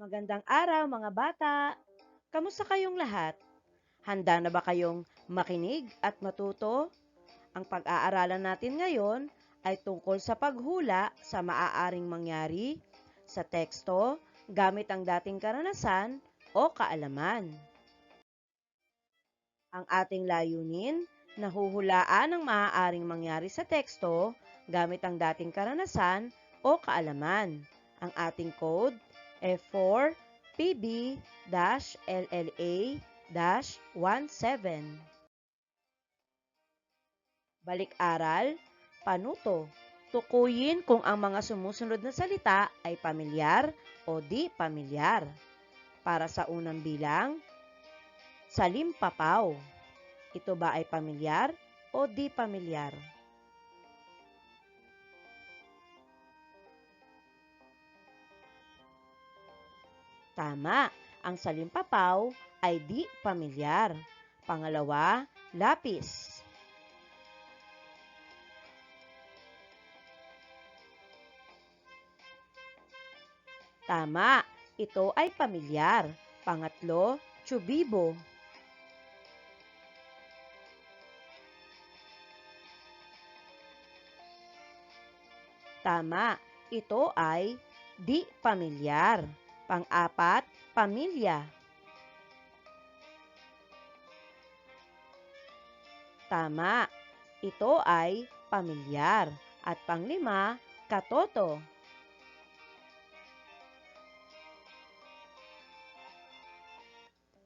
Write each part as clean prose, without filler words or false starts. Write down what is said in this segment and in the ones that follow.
Magandang araw mga bata! Kamusta kayong lahat? Handa na ba kayong makinig at matuto? Ang pag-aaralan natin ngayon ay tungkol sa paghula sa maaaring mangyari sa teksto gamit ang dating karanasan o kaalaman. Ang ating layunin, nahuhulaan ang maaaring mangyari sa teksto gamit ang dating karanasan o kaalaman. Ang ating code F4 PB-LLA-17. Balik-aral, panuto. Tukuyin kung ang mga sumusunod na salita ay pamilyar o di pamilyar. Para sa unang bilang, salimpapaw. Ito ba ay pamilyar o di pamilyar? Tama, ang salimpapaw ay di pamilyar. Pangalawa, lapis. Tama, ito ay pamilyar. Pangatlo, tsubibo. Tama, ito ay di pamilyar. Pang-apat, pamilya. Tama, ito ay pamilyar. At panglima, katoto.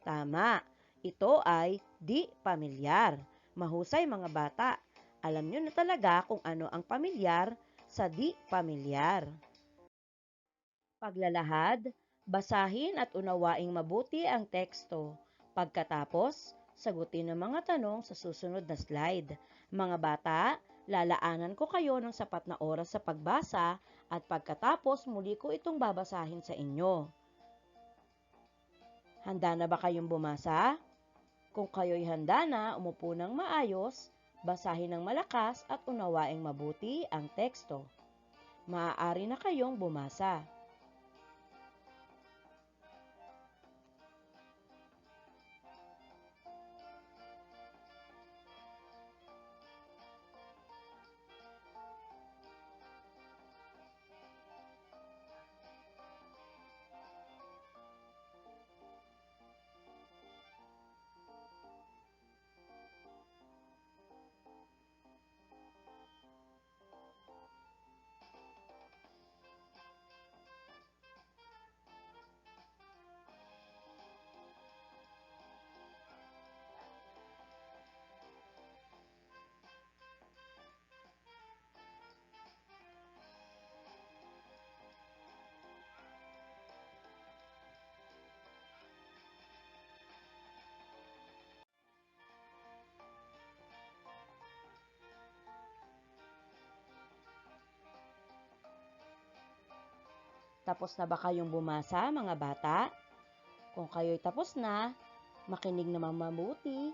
Tama, ito ay di pamilyar. Mahusay mga bata. Alam nyo na talaga kung ano ang pamilyar sa di pamilyar. Paglalahad, basahin at unawaing mabuti ang teksto. Pagkatapos, sagutin ang mga tanong sa susunod na slide. Mga bata, lalaanan ko kayo ng sapat na oras sa pagbasa at pagkatapos muli ko itong babasahin sa inyo. Handa na ba kayong bumasa? Kung kayo'y handa na, umupo ng maayos, basahin ng malakas at unawaing mabuti ang teksto. Maaari na kayong bumasa. Tapos na ba kayong bumasa, mga bata? Kung kayo'y tapos na, makinig naman mabuti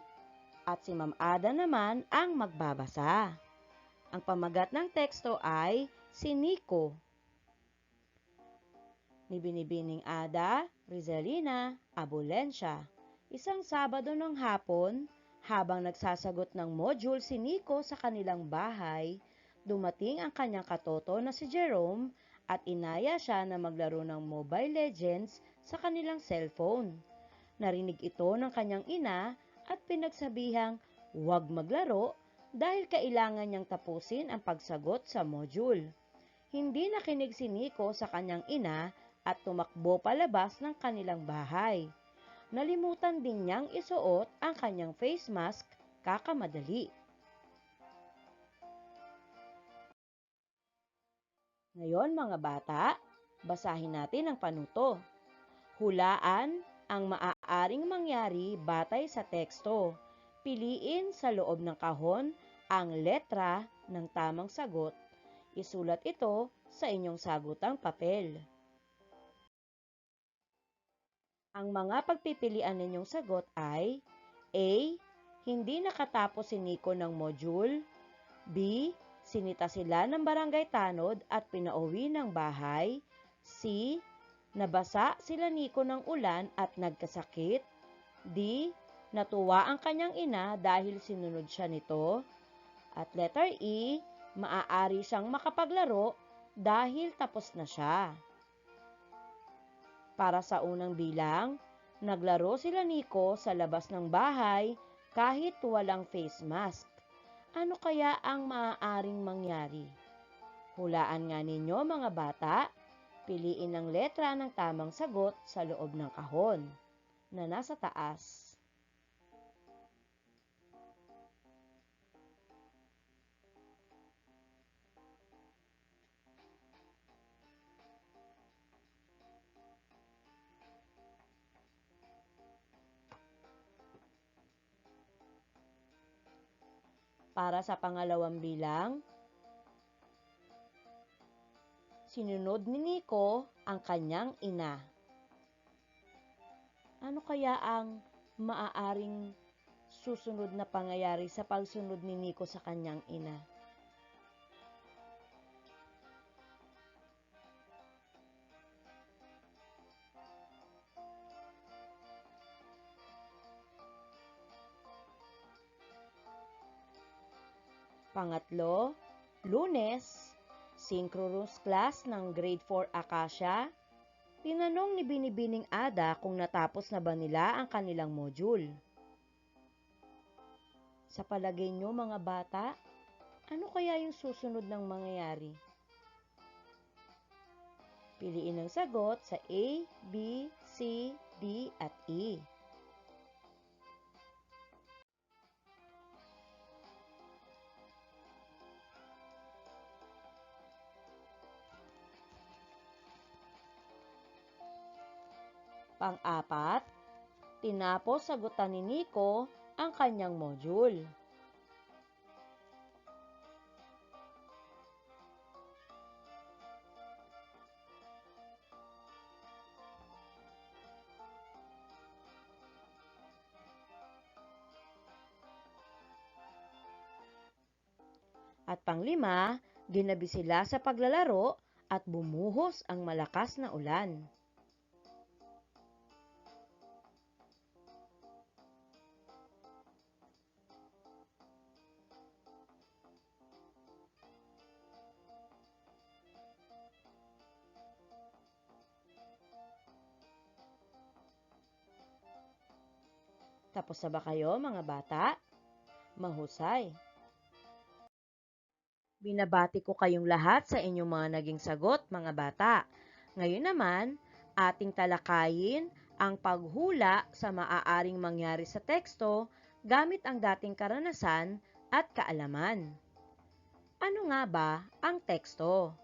at si Ma'am Ada naman ang magbabasa. Ang pamagat ng teksto ay si Nico. Ni Binibining Ada, Rizalina, Abulencia. Isang Sabado ng hapon, habang nagsasagot ng module si Nico sa kanilang bahay, dumating ang kanyang katoto na si Jerome at inaya siya na maglaro ng Mobile Legends sa kanilang cellphone. Narinig ito ng kanyang ina at pinagsabihang huwag maglaro dahil kailangan niyang tapusin ang pagsagot sa module. Hindi nakinig si Nico sa kanyang ina at tumakbo palabas ng kanilang bahay. Nalimutan din niyang isuot ang kanyang face mask kakamadali. Ngayon mga bata, basahin natin ang panuto. Hulaan ang maaaring mangyari batay sa teksto. Piliin sa loob ng kahon ang letra ng tamang sagot. Isulat ito sa inyong sagutang papel. Ang mga pagpipilian ninyong sagot ay A. Hindi nakatapos si Nico ng module. B. Sinita sila ng barangay tanod at pinauwi ng bahay. C. Nabasa sila Nico ng ulan at nagkasakit. D. Natuwa ang kanyang ina dahil sinunod siya nito. At letter E. Maaari siyang makapaglaro dahil tapos na siya. Para sa unang bilang, naglaro sila Nico sa labas ng bahay kahit walang face mask. Ano kaya ang maaaring mangyari? Hulaan nga ninyo mga bata, piliin ang letra ng tamang sagot sa loob ng kahon na nasa taas. Para sa pangalawang bilang, sinunod ni Nico ang kanyang ina. Ano kaya ang maaaring susunod na pangyayari sa pagsunod ni Nico sa kanyang ina? Pangatlo, Lunes, synchronous class ng grade 4 Acacia. Tinanong ni Binibining Ada kung natapos na ba nila ang kanilang module. Sa palagay nyo mga bata, ano kaya yung susunod ng mangyayari? Piliin ang sagot sa A, B, C, D at E. Pang-apat, tinapos sagutan ni Nico ang kanyang module. At panglima, ginabi sila sa paglalaro at bumuhos ang malakas na ulan. Tapos na ba kayo mga bata? Mahusay! Binabati ko kayong lahat sa inyong mga naging sagot mga bata. Ngayon naman, ating talakayin ang paghula sa maaaring mangyari sa teksto gamit ang dating karanasan at kaalaman. Ano nga ba ang teksto?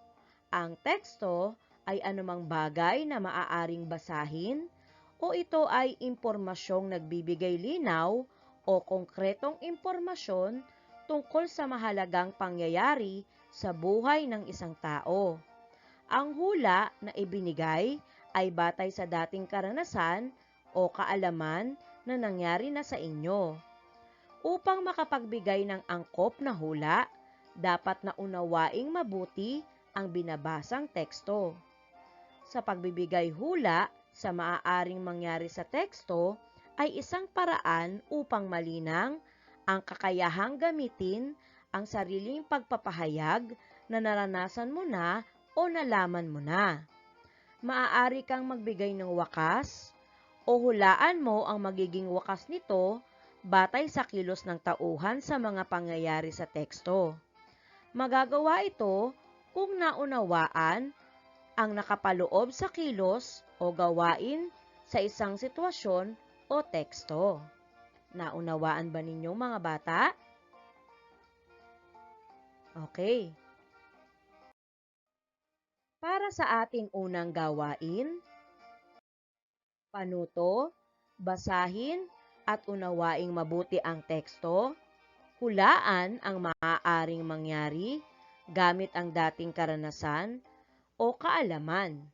Ang teksto ay anumang bagay na maaaring basahin o ito ay impormasyong nagbibigay linaw o konkretong impormasyon tungkol sa mahalagang pangyayari sa buhay ng isang tao. Ang hula na ibinigay ay batay sa dating karanasan o kaalaman na nangyari na sa inyo. Upang makapagbigay ng angkop na hula, dapat na unawaing mabuti ang binabasang teksto. Sa pagbibigay hula sa maaaring mangyari sa teksto ay isang paraan upang malinang ang kakayahang gamitin ang sariling pagpapahayag na naranasan mo na o nalaman mo na. Maaari kang magbigay ng wakas o hulaan mo ang magiging wakas nito batay sa kilos ng tauhan sa mga pangyayari sa teksto. Magagawa ito kung naunawaan ang nakapaloob sa kilos o gawain sa isang sitwasyon o teksto. Naunawaan ba ninyo mga bata? Okay. Para sa ating unang gawain, panuto, basahin at unawaing mabuti ang teksto, hulaan ang maaaring mangyari gamit ang dating karanasan o kaalaman.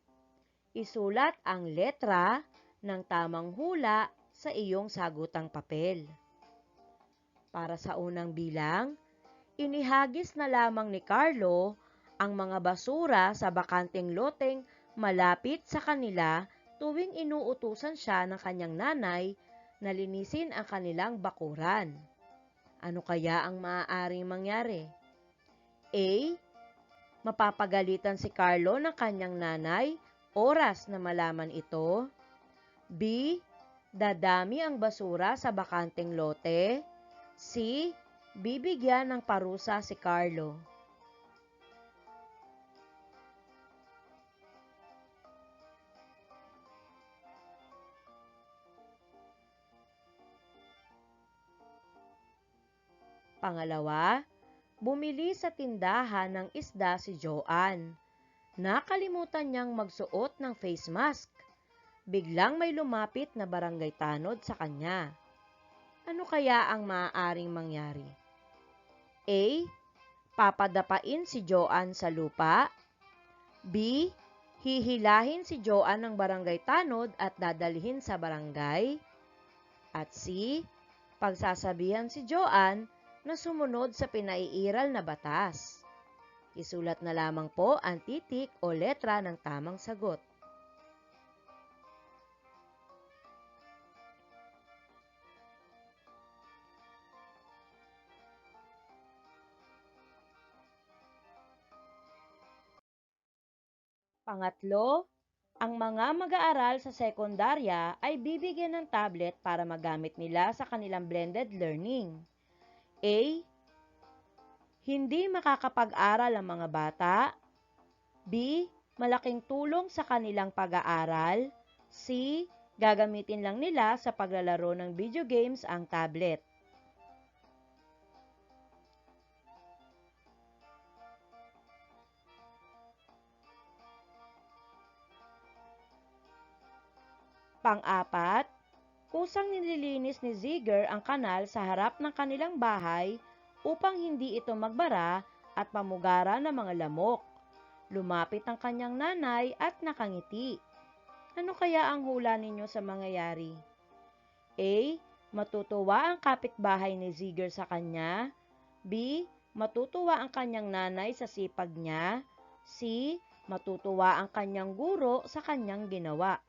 Isulat ang letra ng tamang hula sa iyong sagutang papel. Para sa unang bilang, inihagis na lamang ni Carlo ang mga basura sa bakanteng loteng malapit sa kanila tuwing inuutusan siya ng kanyang nanay na linisin ang kanilang bakuran. Ano kaya ang maaaring mangyari? A. Mapapagalitan si Carlo ng kanyang nanay oras na malaman ito. B. Dadami ang basura sa bakanteng lote. C. Bibigyan ng parusa si Carlo. Pangalawa, bumili sa tindahan ng isda si Joanne. Nakalimutan niyang magsuot ng face mask. Biglang may lumapit na barangay tanod sa kanya. Ano kaya ang maaaring mangyari? A. Papadapain si Joanne sa lupa. B. Hihilahin si Joanne ng barangay tanod at dadalhin sa barangay. At C. Pagsasabihan si Joanne na sumunod sa pinaiiral na batas. Isulat na lamang po ang titik o letra ng tamang sagot. Pangatlo, ang mga mag-aaral sa sekundarya ay bibigyan ng tablet para magamit nila sa kanilang blended learning. A. Hindi makakapag-aral ang mga bata. B. Malaking tulong sa kanilang pag-aaral. C. Gagamitin lang nila sa paglalaro ng video games ang tablet. Pang-apat, kusang nililinis ni Ziegler ang kanal sa harap ng kanilang bahay upang hindi ito magbara at pamugara ng mga lamok. Lumapit ang kanyang nanay at nakangiti. Ano kaya ang hula ninyo sa mangyayari? A. Matutuwa ang kapitbahay ni Ziegler sa kanya. B. Matutuwa ang kanyang nanay sa sipag niya. C. Matutuwa ang kanyang guro sa kanyang ginawa.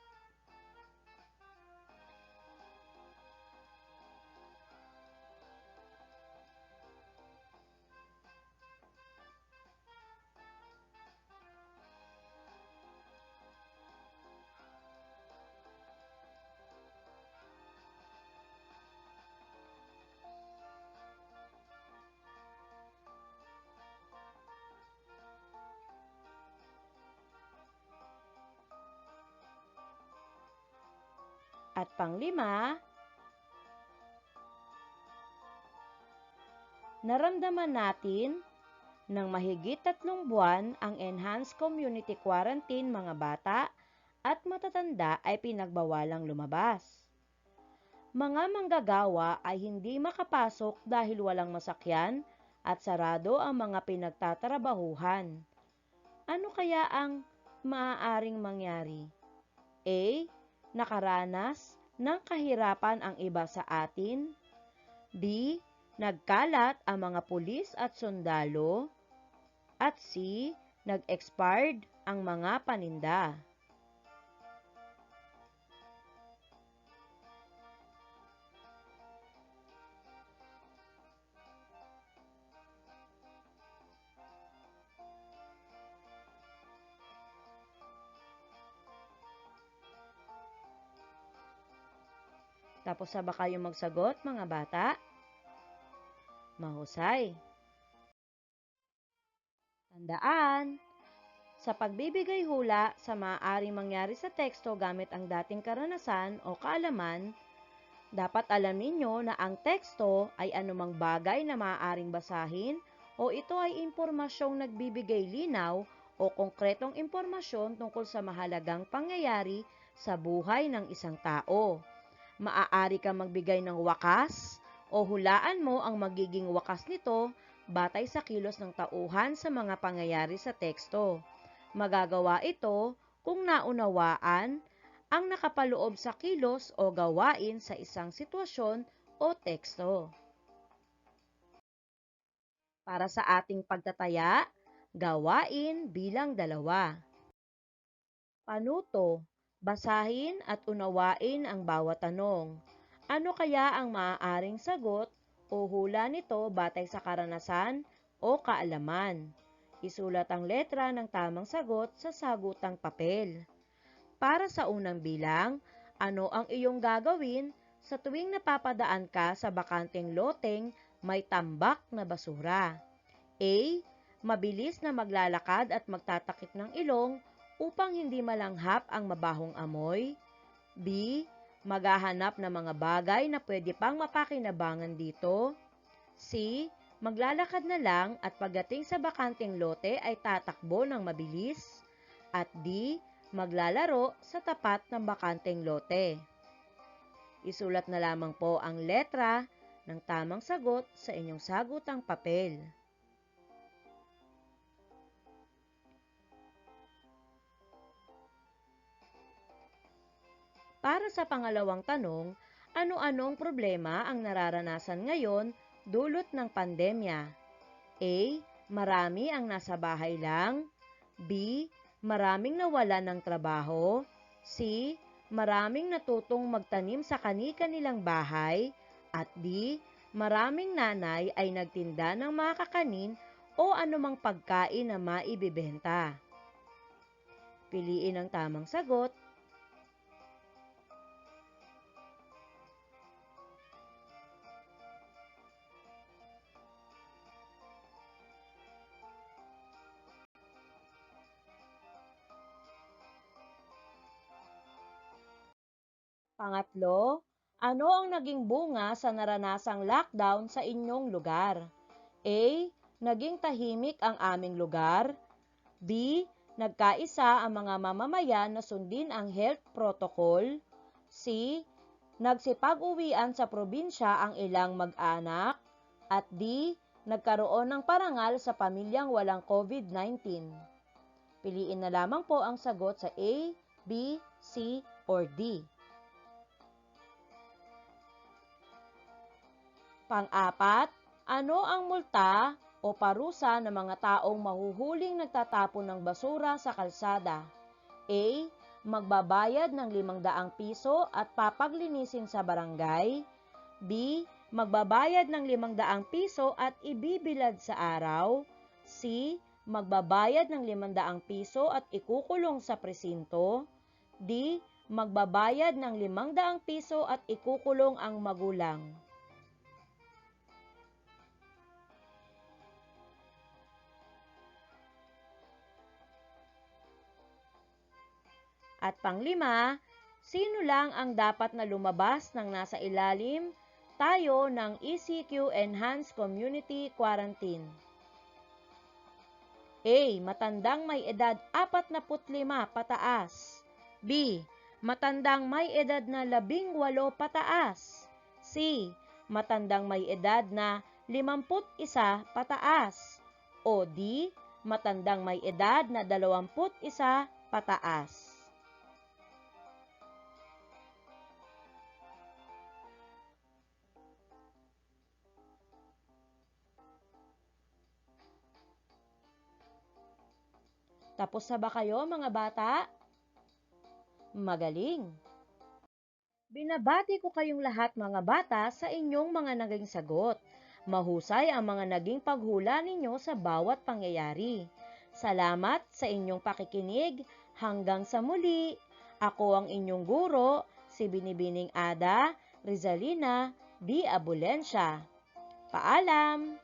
At panglima, naramdaman natin ng mahigit 3 buwan ang Enhanced Community Quarantine, mga bata at matatanda ay pinagbawalang lumabas. Mga manggagawa ay hindi makapasok dahil walang masakyan at sarado ang mga pinagtatrabahuhan. Ano kaya ang maaaring mangyari? A. Nakaranas ng kahirapan ang iba sa atin. B. Nagkalat ang mga pulis at sundalo. At C. Nag-expired ang mga paninda. Tapos na ba kayong magsagot, mga bata? Mahusay. Tandaan, sa pagbibigay hula sa maaaring mangyari sa teksto gamit ang dating karanasan o kaalaman, dapat alam ninyo na ang teksto ay anumang bagay na maaaring basahin o ito ay impormasyong nagbibigay linaw o konkretong impormasyon tungkol sa mahalagang pangyayari sa buhay ng isang tao. Maaari kang magbigay ng wakas o hulaan mo ang magiging wakas nito batay sa kilos ng tauhan sa mga pangyayari sa teksto. Magagawa ito kung naunawaan ang nakapaloob sa kilos o gawain sa isang sitwasyon o teksto. Para sa ating pagtataya, gawain bilang 2. Panuto, basahin at unawain ang bawat tanong. Ano kaya ang maaaring sagot o hula nito batay sa karanasan o kaalaman? Isulat ang letra ng tamang sagot sa sagutang papel. Para sa unang bilang, ano ang iyong gagawin sa tuwing napapadaan ka sa bakanteng loteng may tambak na basura? A. Mabilis na maglalakad at magtatakip ng ilong upang hindi malanghap ang mabahong amoy. B. Maghahanap ng mga bagay na pwede pang mapakinabangan dito. C. Maglalakad na lang at pagdating sa bakanteng lote ay tatakbo ng mabilis. At D. Maglalaro sa tapat ng bakanteng lote. Isulat na lamang po ang letra ng tamang sagot sa inyong sagutang papel. Para sa pangalawang tanong, ano-anong problema ang nararanasan ngayon dulot ng pandemya? A. Marami ang nasa bahay lang. B. Maraming nawalan ng trabaho. C. Maraming natutong magtanim sa kani-kanilang bahay. At D. Maraming nanay ay nagtinda ng mga kakanin o anumang pagkain na maibibenta. Piliin ang tamang sagot. Pangatlo, ano ang naging bunga sa naranasang lockdown sa inyong lugar? A. Naging tahimik ang aming lugar. B. Nagkaisa ang mga mamamayan na sundin ang health protocol. C. Nagsipag-uwian sa probinsya ang ilang mag-anak. At D. Nagkaroon ng parangal sa pamilyang walang COVID-19. Piliin na lamang po ang sagot sa A, B, C, or D. Pang-apat, ano ang multa o parusa ng mga taong mahuhuling nagtatapon ng basura sa kalsada? A. Magbabayad ng 500 piso at papaglinisin sa barangay. B. Magbabayad ng 500 piso at ibibilad sa araw. C. Magbabayad ng 500 piso at ikukulong sa presinto. D. Magbabayad ng 500 piso at ikukulong ang magulang. At panglima, sino lang ang dapat na lumabas ng nasa ilalim tayo ng ECQ Enhanced Community Quarantine? A. Matandang may edad 45 pataas. B. Matandang may edad na 18 pataas. C. Matandang may edad na 51 pataas. O D. Matandang may edad na 21 pataas. Tapos na ba kayo mga bata? Magaling! Binabati ko kayong lahat mga bata sa inyong mga naging sagot. Mahusay ang mga naging paghula ninyo sa bawat pangyayari. Salamat sa inyong pakikinig. Hanggang sa muli. Ako ang inyong guro, si Binibining Ada Rizalina D. Abulencia. Paalam!